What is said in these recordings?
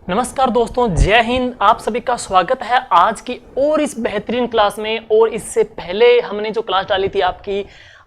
नमस्कार दोस्तों, जय हिंद। आप सभी का स्वागत है आज की और इस बेहतरीन क्लास में। और इससे पहले हमने जो क्लास डाली थी आपकी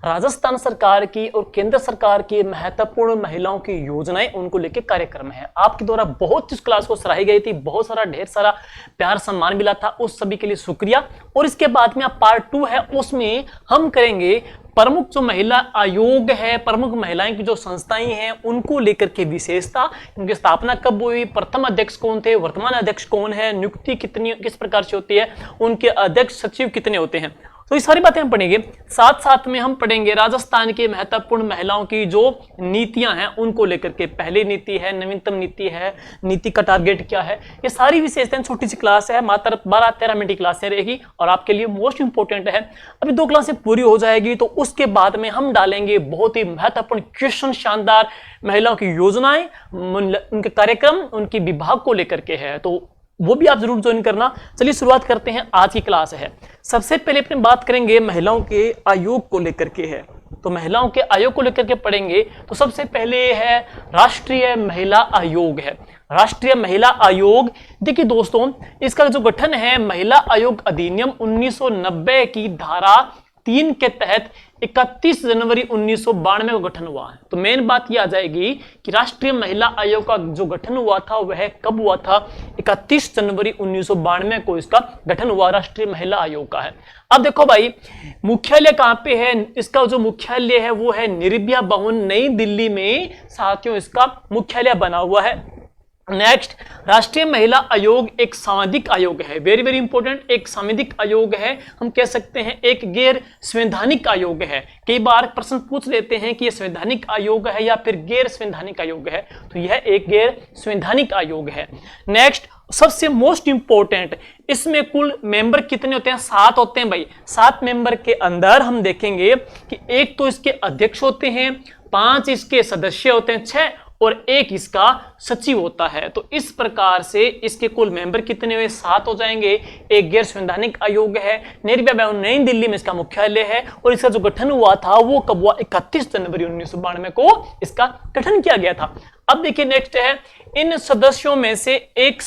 राजस्थान सरकार की और केंद्र सरकार की महत्वपूर्ण महिलाओं की योजनाएं, उनको लेकर कार्यक्रम है। आपके द्वारा बहुत इस क्लास को सराही गई थी, बहुत सारा ढेर सारा प्यार सम्मान मिला था, उस सभी के लिए शुक्रिया। और इसके बाद में आप पार्ट 2 है, उसमें हम करेंगे प्रमुख जो महिला आयोग है, प्रमुख महिलाएं की जो संस्थाएं हैं उनको लेकर के विशेषता, उनकी स्थापना कब हुई, प्रथम अध्यक्ष कौन थे, वर्तमान अध्यक्ष कौन है, नियुक्ति कितनी किस प्रकार से होती है, उनके अध्यक्ष सचिव कितने होते हैं, तो ये सारी बातें हम पढ़ेंगे। साथ साथ में हम पढ़ेंगे राजस्थान के महत्वपूर्ण महिलाओं की जो नीतियां हैं उनको लेकर के, पहली नीति है, नवीनतम नीति है, नीति का टारगेट क्या है, ये सारी विशेषताएं। छोटी सी क्लास है, मात्र 12-13 मिनट की क्लासें रहेगी और आपके लिए मोस्ट इंपोर्टेंट है। अभी 2 क्लासें पूरी हो जाएगी तो उसके बाद में हम डालेंगे बहुत ही महत्वपूर्ण क्वेश्चन, शानदार महिलाओं की योजनाएं, उनके कार्यक्रम, उनकी विभाग को लेकर के है, तो वो भी आप जरूर ज्वाइन करना। चलिए शुरुआत करते हैं, आज की क्लास है। सबसे पहले अपनी बात करेंगे महिलाओं के आयोग को लेकर के है, तो महिलाओं के आयोग को लेकर के पढ़ेंगे। तो सबसे पहले है राष्ट्रीय महिला आयोग है। राष्ट्रीय महिला आयोग, देखिए दोस्तों, इसका जो गठन है महिला आयोग अधिनियम 1990 की धारा 3 के तहत 31 जनवरी 1992 को गठन हुआ है। तो मेन बात यह आ जाएगी कि राष्ट्रीय महिला आयोग का जो गठन हुआ था वह कब हुआ था, 31 जनवरी 1992 को इसका गठन हुआ, राष्ट्रीय महिला आयोग का है। अब देखो भाई, मुख्यालय कहां पे है, इसका जो मुख्यालय है वो है निर्भया भवन, नई दिल्ली में साथियों इसका मुख्यालय बना हुआ है। नेक्स्ट, राष्ट्रीय महिला आयोग एक सांविधिक आयोग है, वेरी वेरी इंपॉर्टेंट, एक सांविधिक आयोग है, हम कह सकते हैं एक गैर संवैधानिक आयोग है। कई बार प्रश्न पूछ लेते हैं कि यह संवैधानिक आयोग है या फिर गैर संवैधानिक आयोग है, तो यह एक गैर संवैधानिक आयोग है। नेक्स्ट, सबसे मोस्ट इंपॉर्टेंट, इसमें कुल मेंबर कितने होते हैं, 7 होते हैं भाई। 7 मेंबर के अंदर हम देखेंगे कि एक तो इसके अध्यक्ष होते हैं, 5 इसके सदस्य होते हैं, 6 और 1 इसका सचिव होता है। तो इस प्रकार से इसके कुल मेंबर कितने हुए, 7 हो जाएंगे। एक गैर संवैधानिक आयोग है, निर्भया भवन नई दिल्ली में इसका मुख्यालय है और इसका जो गठन हुआ था वो कब हुआ, 31 जनवरी 1992 को इसका गठन किया गया था। अब देखिए नेक्स्ट है, इन सदस्यों में से एक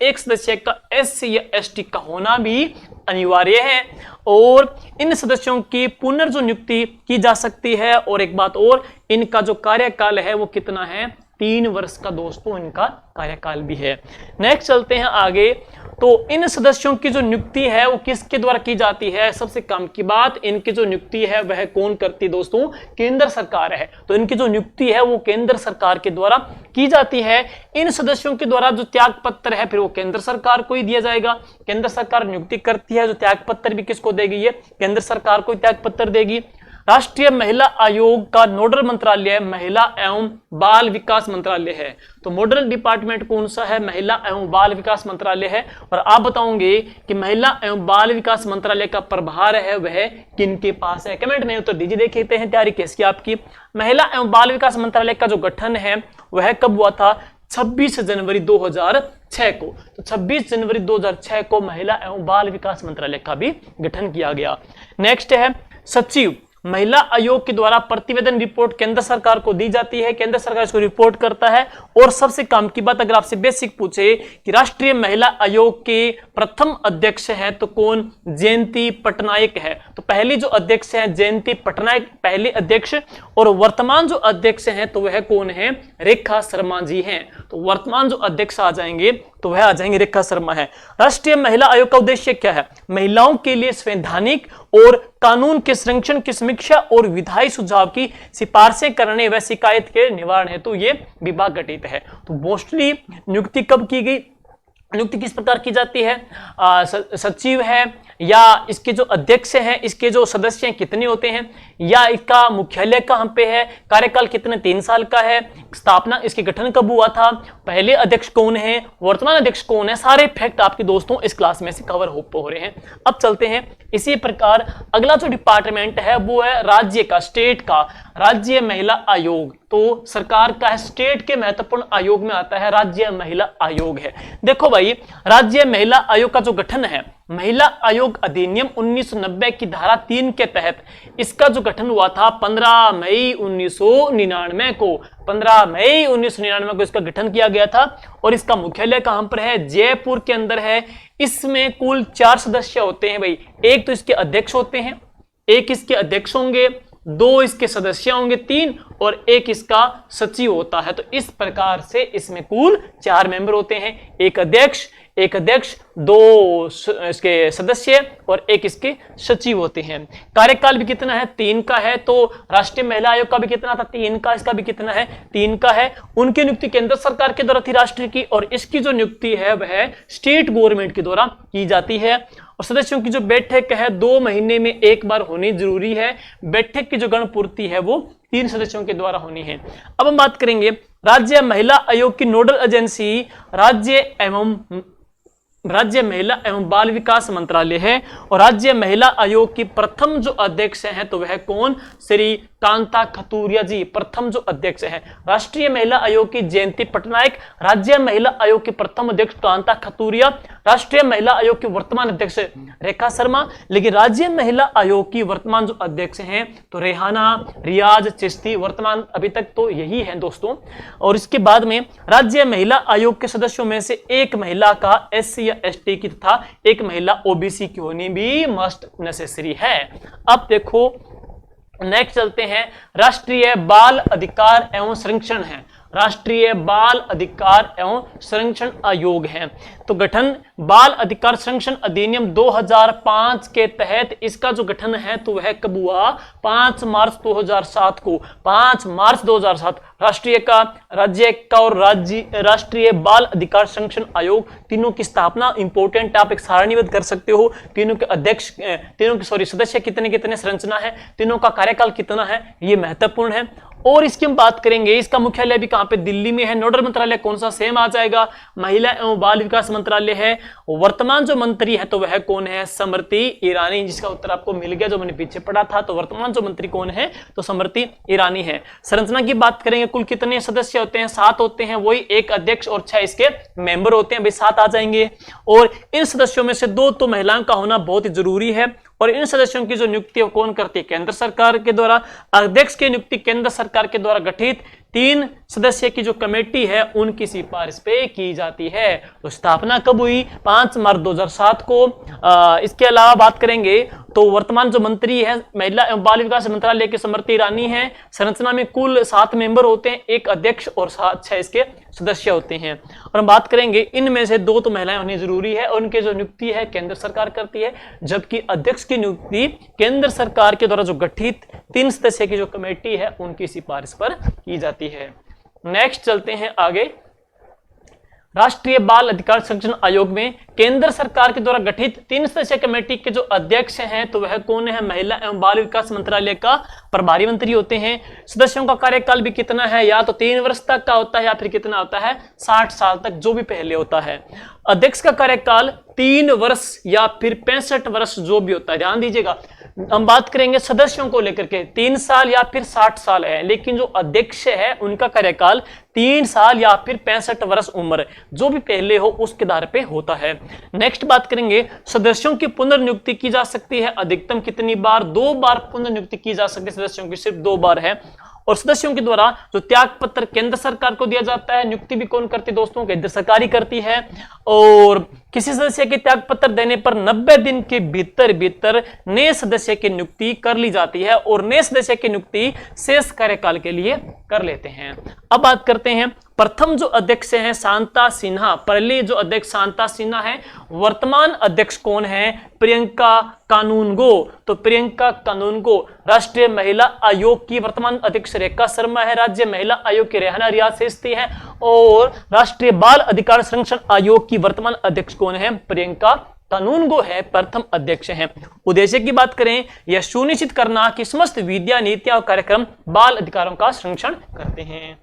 सदस्य का SC या ST का होना भी अनिवार्य है और इन सदस्यों की पुनर्जो नियुक्ति की जा सकती है। और एक बात और, इनका जो कार्यकाल है वो कितना है, 3 वर्ष का दोस्तों इनका कार्यकाल भी है। नेक्स्ट चलते हैं आगे। तो इन सदस्यों की जो नियुक्ति है वो किसके द्वारा की जाती है, सबसे काम की बात, इनकी जो नियुक्ति है वह कौन करती है दोस्तों, केंद्र सरकार है। तो इनकी जो नियुक्ति है वो केंद्र सरकार के द्वारा की जाती है। इन सदस्यों के द्वारा जो त्याग पत्र है फिर वो केंद्र सरकार को ही दिया जाएगा। केंद्र सरकार नियुक्ति करती है, जो त्याग पत्र भी किसको देगी, ये केंद्र सरकार को त्याग पत्र देगी। राष्ट्रीय महिला आयोग का नोडल मंत्रालय महिला एवं बाल विकास मंत्रालय है। तो नोडल डिपार्टमेंट कौन सा है, महिला एवं बाल विकास मंत्रालय है। और आप बताओगे कि महिला एवं बाल विकास मंत्रालय का प्रभार है वह किनके पास है, कमेंट में उत्तर दीजिए। देखते हैं तैयारी कैसी आपकी। महिला एवं बाल विकास मंत्रालय का जो गठन है वह कब हुआ था, 26 जनवरी 2006 को। तो 26 जनवरी 2006 को महिला एवं बाल विकास मंत्रालय का भी गठन किया गया। नेक्स्ट है सचिव, महिला आयोग के द्वारा प्रतिवेदन रिपोर्ट केंद्र सरकार को दी जाती है, केंद्र सरकार इसको रिपोर्ट करता है। और सबसे काम की बात, अगर आपसे बेसिक पूछे कि राष्ट्रीय महिला आयोग के प्रथम अध्यक्ष है तो कौन, जयंती पटनायक है। तो पहली जो अध्यक्ष है जयंती पटनायक पहले अध्यक्ष, और वर्तमान जो अध्यक्ष हैं तो वह कौन है, रेखा शर्मा जी हैं। तो वर्तमान जो अध्यक्ष आ जाएंगे तो वह आ जाएंगे रेखा शर्मा है। राष्ट्रीय महिला आयोग का उद्देश्य क्या है, महिलाओं के लिए संवैधानिक और कानून के संरक्षण की समीक्षा और विधायी सुझाव की सिफारिशें करने व शिकायत के निवारण हेतु ये विभाग गठित है। तो मोस्टली नियुक्ति कब की गई, नियुक्ति किस प्रकार की जाती है, सचिव है या इसके जो अध्यक्ष हैं, इसके जो सदस्य हैं कितने होते हैं, या इसका मुख्यालय कहां पे है, कार्यकाल कितने, 3 साल का है, स्थापना इसके गठन कब हुआ था, पहले अध्यक्ष कौन है, वर्तमान अध्यक्ष कौन है, सारे फैक्ट आपके दोस्तों इस क्लास में से कवर हो रहे हैं। अब चलते हैं इसी प्रकार, अगला जो डिपार्टमेंट है वो है राज्य का, स्टेट का, राज्य महिला आयोग। तो सरकार का है, स्टेट के महत्वपूर्ण आयोग में आता है राज्य महिला आयोग है। देखो भाई, राज्य महिला आयोग का जो गठन है महिला आयोग अधिनियम 1990 की धारा 3 के तहत इसका जो गठन हुआ था 15 मई 1999 को, 15 मई 1999 को इसका गठन किया गया था। और इसका मुख्यालय कहां पर है? जयपुर के अंदर है। इसमें कुल 4 सदस्य होते हैं भाई। एक तो इसके अध्यक्ष होते हैं, एक इसके अध्यक्ष होंगे, 2 इसके सदस्य होंगे, 3 और एक इसका सचिव होता है। तो इस प्रकार से इसमें कुल 4 मेंबर होते हैं, एक अध्यक्ष, 2 इसके सदस्य और एक इसके सचिव होते हैं। कार्यकाल भी कितना है? 3 का है। तो राष्ट्रीय महिला आयोग का भी कितना था? 3 का। इसका भी कितना है? 3 का है। उनकी नियुक्ति केंद्र सरकार के द्वारा थी राष्ट्रीय की, और इसकी जो नियुक्ति है वह स्टेट गवर्नमेंट के द्वारा की जाती है। और सदस्यों की जो बैठक है 2 महीने में एक बार होनी जरूरी है। बैठक की जो गणपूर्ति है वो 3 सदस्यों के द्वारा होनी है। अब हम बात करेंगे राज्य महिला आयोग की नोडल एजेंसी राज्य महिला एवं बाल विकास मंत्रालय है। और राज्य महिला आयोग की प्रथम जो अध्यक्ष हैं तो वह कौन? श्री कांता खतूरिया जी प्रथम जो अध्यक्ष हैं। राष्ट्रीय महिला आयोग की जयंती पटनायक, राज्य महिला आयोग के प्रथम अध्यक्ष कांता खतूरिया, राष्ट्रीय महिला आयोग की वर्तमान अध्यक्ष रेखा शर्मा। लेकिन राज्य महिला आयोग की वर्तमान जो अध्यक्ष हैं तो रेहाना रियाज चिश्ती, वर्तमान अभी तक तो यही है दोस्तों। और इसके बाद में राज्य महिला आयोग के सदस्यों में से एक महिला का SC या ST की तथा एक महिला OBC की होनी भी मस्ट नेसेसरी है। अब देखो नेक्स्ट चलते हैं, राष्ट्रीय बाल अधिकार एवं संरक्षण है। राष्ट्रीय बाल अधिकार एवं संरक्षण आयोग है। तो गठन बाल अधिकार संरक्षण अधिनियम 2005 के तहत इसका जो गठन है तो वह कब हुआ? 5 मार्च 2007 को। 5 मार्च 2007 राष्ट्रीय का, राज्य का और राष्ट्रीय बाल अधिकार संरक्षण आयोग तीनों की स्थापना इंपॉर्टेंट, आप एक सारणीबद्ध कर सकते हो। तीनों के अध्यक्ष, सदस्य कितने कितने, संरचना है, तीनों का कार्यकाल कितना है, ये महत्वपूर्ण है। और इसकी हम बात करेंगे, इसका मुख्यालय भी कहां पे? दिल्ली में है। नोडल मंत्रालय कौन सा? सेम आ जाएगा, महिला एवं बाल विकास मंत्रालय है। वर्तमान जो मंत्री है तो वह कौन है? स्मृति ईरानी, जिसका उत्तर आपको मिल गया जो मैंने पीछे पढ़ा था। तो वर्तमान जो मंत्री कौन है? तो स्मृति ईरानी है। संरचना की बात करेंगे, कुल कितने सदस्य होते हैं? 7 होते हैं, वही एक अध्यक्ष और 6 इसके मेंबर होते हैं। भाई 7 आ जाएंगे। और इन सदस्यों में से 2 तो महिलाओं का होना बहुत ही जरूरी है। और इन सदस्यों की जो नियुक्ति कौन करती है? केंद्र सरकार के द्वारा। अध्यक्ष की नियुक्ति केंद्र सरकार के द्वारा गठित 3 सदस्य की जो कमेटी है उनकी सिफारिश पे की जाती है। तो स्थापना कब हुई? 5 मार्च 2007 को। इसके अलावा बात करेंगे तो वर्तमान जो मंत्री है महिला एवं बाल विकास मंत्रालय के स्मृति ईरानी है। संरचना में कुल 7 मेंबर होते हैं, एक अध्यक्ष और 6 इसके सदस्य होते हैं। और हम बात करेंगे इनमें से 2 तो महिलाएं होनी जरूरी है और उनके जो नियुक्ति है केंद्र सरकार करती है, जबकि अध्यक्ष की नियुक्ति केंद्र सरकार के द्वारा जो गठित 3 सदस्य की जो कमेटी है उनकी सिफारिश पर की जाती है। नेक्स्ट चलते हैं आगे। राष्ट्रीय बाल अधिकार संरक्षण आयोग में केंद्र सरकार के द्वारा गठित 3 सदस्यीय कमेटी के जो अध्यक्ष हैं तो वह कौन है? महिला एवं बाल विकास मंत्रालय का प्रभारी मंत्री होते हैं। सदस्यों का कार्यकाल भी कितना है? या तो 3 वर्ष तक का होता है या फिर कितना होता है? 60 साल तक, जो भी पहले होता है। अध्यक्ष का कार्यकाल 3 वर्ष या फिर 65 वर्ष जो भी होता है, ध्यान दीजिएगा। हम बात करेंगे सदस्यों को लेकर के 3 साल या फिर 60 साल है, लेकिन जो अध्यक्ष है उनका कार्यकाल 3 साल या फिर 65 वर्ष उम्र, जो भी पहले हो उसके आधार पे होता है। नेक्स्ट बात करेंगे, सदस्यों की पुनर्नियुक्ति की जा सकती है अधिकतम कितनी बार? 2 बार पुनर्नियुक्ति की जा सकती है। सदस्यों की सिर्फ 2 बार है। और सदस्यों के द्वारा जो त्याग पत्र केंद्र सरकार को दिया जाता है, नियुक्ति भी कौन करती है दोस्तों? केंद्र सरकार ही करती है। और किसी सदस्य के त्याग पत्र देने पर 90 दिन के भीतर नए सदस्य की नियुक्ति कर ली जाती है और नए सदस्य की नियुक्ति शेष कार्यकाल के लिए कर लेते हैं। अब बात करते हैं प्रथम जो अध्यक्ष हैं शांता सिन्हा, पहले जो अध्यक्ष शांता सिन्हा है। वर्तमान अध्यक्ष कौन है? प्रियंका कानूनगो। तो प्रियंका कानूनगो। राष्ट्रीय महिला आयोग की वर्तमान अध्यक्ष रेखा शर्मा है। राज्य महिला आयोग की रेहाना रियाज चिश्ती है। और राष्ट्रीय बाल अधिकार संरक्षण आयोग की वर्तमान अध्यक्ष कौन है? प्रियंका कानूनगो है, प्रथम अध्यक्ष हैं। उद्देश्य की बात करें, यह सुनिश्चित करना कि समस्त विद्या नीतियां और कार्यक्रम बाल अधिकारों का संरक्षण करते हैं।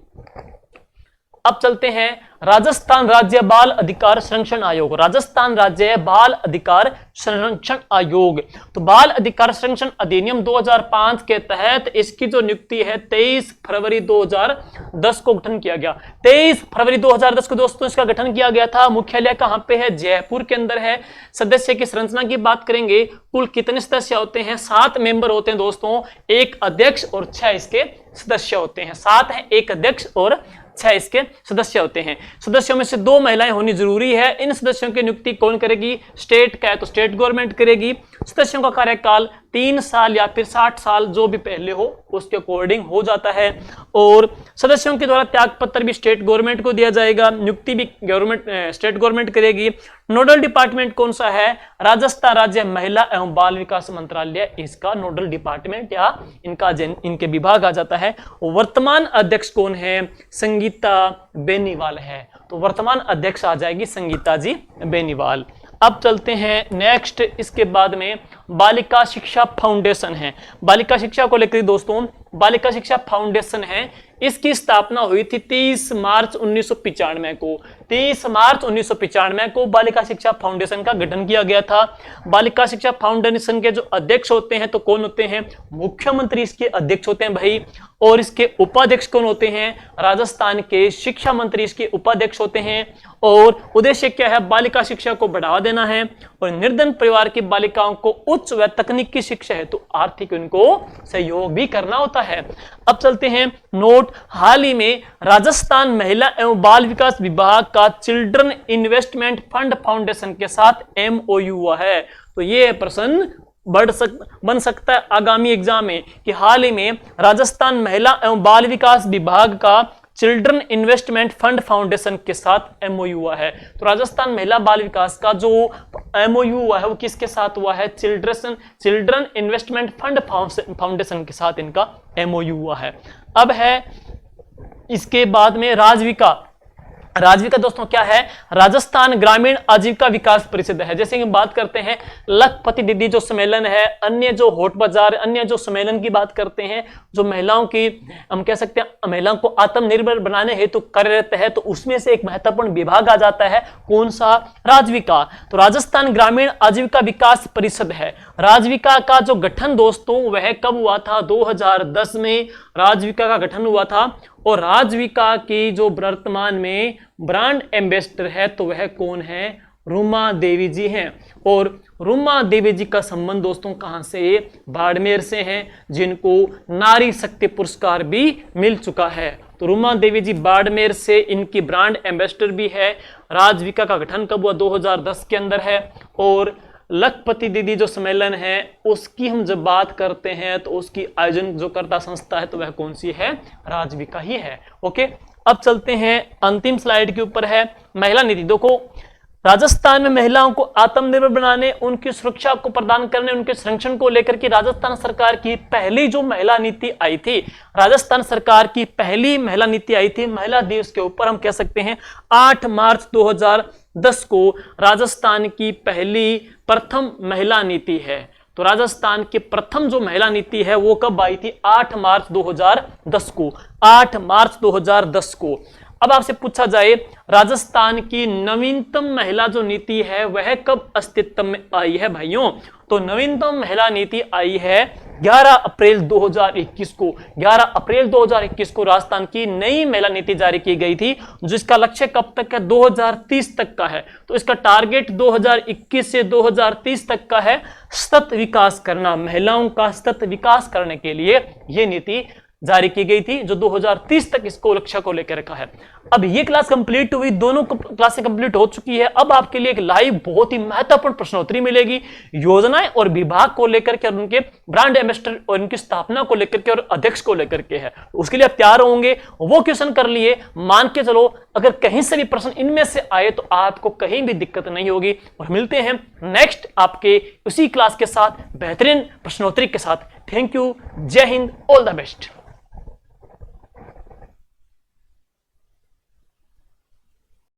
अब चलते हैं राजस्थान राज्य बाल अधिकार संरक्षण आयोग। राजस्थान राज्य बाल अधिकार संरक्षण आयोग, तो बाल अधिकार संरक्षण अधिनियम 2005 के तहत इसकी जो नियुक्ति है 23 फरवरी 2010 को गठन किया गया। 23 फरवरी 2010 को दोस्तों इसका गठन किया गया था। मुख्यालय कहां पे है? जयपुर के अंदर है। सदस्य की संरचना की बात करेंगे, कुल कितने सदस्य होते हैं? 7 मेंबर होते हैं दोस्तों, 1 अध्यक्ष और 6 इसके सदस्य होते हैं। 7 है, 1 अध्यक्ष और 6 इसके सदस्य होते हैं। सदस्यों में से 2 महिलाएं होनी जरूरी है। इन सदस्यों की नियुक्ति कौन करेगी? स्टेट का है तो स्टेट गवर्नमेंट करेगी। सदस्यों का कार्यकाल 3 साल या फिर 60 साल जो भी पहले हो उसके अकॉर्डिंग हो जाता है। और सदस्यों के द्वारा त्याग पत्र भी स्टेट गवर्नमेंट को दिया जाएगा। नियुक्ति भी स्टेट गवर्नमेंट करेगी। नोडल डिपार्टमेंट कौन सा है? राजस्थान राज्य महिला एवं बाल विकास मंत्रालय इसका नोडल डिपार्टमेंट या इनके विभाग आ जाता है। वर्तमान अध्यक्ष कौन है? संगीता बेनीवाल है, तो वर्तमान अध्यक्ष आ जाएगी संगीता जी बेनीवाल। अब चलते हैं नेक्स्ट, इसके बाद में बालिका शिक्षा फाउंडेशन है। बालिका शिक्षा को लेकर दोस्तों बालिका शिक्षा फाउंडेशन है, इसकी स्थापना हुई थी 30 मार्च 1995 को। 30 मार्च 1995 को बालिका शिक्षा फाउंडेशन का गठन किया गया था। बालिका शिक्षा फाउंडेशन के जो अध्यक्ष होते हैं तो कौन होते हैं? मुख्यमंत्री इसके अध्यक्ष होते हैं भाई। और इसके उपाध्यक्ष कौन होते हैं? राजस्थान के शिक्षा मंत्री इसके उपाध्यक्ष होते हैं। और उद्देश्य क्या है? बालिका शिक्षा को बढ़ावा देना है और निर्धन परिवार की बालिकाओं को उच्च व तकनीकी शिक्षा है तो आर्थिक उनको सहयोग भी करना होता है। अब चलते हैं नोट, हाल ही में राजस्थान महिला एवं बाल विकास विभाग का चिल्ड्रन इन्वेस्टमेंट फंड फाउंडेशन के साथ MOU हुआ है। तो ये प्रश्न बन सकता है आगामी एग्जाम में कि हाल ही में राजस्थान महिला एवं बाल विकास विभाग का चिल्ड्रन इन्वेस्टमेंट फंड फाउंडेशन के साथ MOU हुआ है। तो राजस्थान महिला बाल विकास का जो MOU हुआ है वो किसके साथ हुआ है? चिल्ड्रन इन्वेस्टमेंट फंड फाउंडेशन के साथ इनका MOU हुआ है। अब है इसके बाद में राजविका दोस्तों क्या है? राजस्थान ग्रामीण आजीविका विकास परिषद है। जैसे कि बात करते हैं लखपति दीदी जो सम्मेलन है, अन्य जो होट बाजार, अन्य जो सम्मेलन की बात करते हैं, जो महिलाओं की हम कह सकते हैं महिलाओं को आत्मनिर्भर बनाने हेतु कार्यरत है, तो उसमें से एक महत्वपूर्ण विभाग आ जाता है कौन सा? राजविका। तो राजस्थान ग्रामीण आजीविका विकास परिषद है। राजविका का जो गठन दोस्तों वह कब हुआ था? 2010 में राजविका का गठन हुआ था। और राजविका की जो वर्तमान में ब्रांड एम्बेसडर है तो वह कौन है? रुमा देवी जी हैं। और रुमा देवी जी का संबंध दोस्तों कहां से? बाड़मेर से है, जिनको नारी शक्ति पुरस्कार भी मिल चुका है। तो रुमा देवी जी बाड़मेर से, इनकी ब्रांड एम्बेसडर भी है। राजविका का गठन कब हुआ? 2010 के अंदर है। और लखपति दीदी जो सम्मेलन है उसकी हम जब बात करते हैं तो उसकी आयोजन जो करता संस्था है तो वह कौन सी है? राजविका ही है। ओके, अब चलते हैं अंतिम स्लाइड के ऊपर है महिला नीति। देखो राजस्थान में महिलाओं को आत्मनिर्भर बनाने, उनकी सुरक्षा को प्रदान करने, उनके संरक्षण को लेकर के राजस्थान सरकार की पहली जो महिला नीति आई थी, राजस्थान सरकार की पहली महिला नीति आई थी महिला दिवस के ऊपर, हम कह सकते हैं 8 मार्च 2010 को राजस्थान की पहली प्रथम महिला नीति है। तो राजस्थान की प्रथम जो महिला नीति है वो कब आई थी? 8 मार्च 2010 को। 8 मार्च 2010 को। अब आपसे पूछा जाए राजस्थान की नवीनतम महिला जो नीति है वह कब अस्तित्व में आई है भाइयों? तो नवीनतम महिला नीति आई है 11 अप्रैल 2021 को। 11 अप्रैल 2021 को राजस्थान की नई महिला नीति जारी की गई थी, जिसका लक्ष्य कब तक है? 2030 तक का है। तो इसका टारगेट 2021 से 2030 तक का है, सतत विकास करना, महिलाओं का सतत विकास करने के लिए यह नीति जारी की गई थी, जो 2030 तक इसको लक्ष्य को लेकर रखा है। अब ये क्लास कंप्लीट हुई, दोनों क्लासें कंप्लीट हो चुकी है। अब आपके लिए एक लाइव बहुत ही महत्वपूर्ण प्रश्नोत्तरी मिलेगी योजनाएं और विभाग को लेकर के, और उनके ब्रांड एम्बेसडर और उनकी स्थापना को लेकर के और अध्यक्ष को लेकर के है। उसके लिए आप तैयार होंगे, वो क्वेश्चन कर लिए, मान के चलो अगर कहीं से भी प्रश्न इनमें से आए तो आपको कहीं भी दिक्कत नहीं होगी। और मिलते हैं नेक्स्ट आपके उसी क्लास के साथ बेहतरीन प्रश्नोत्तरी के साथ। थैंक यू, जय हिंद, ऑल द बेस्ट।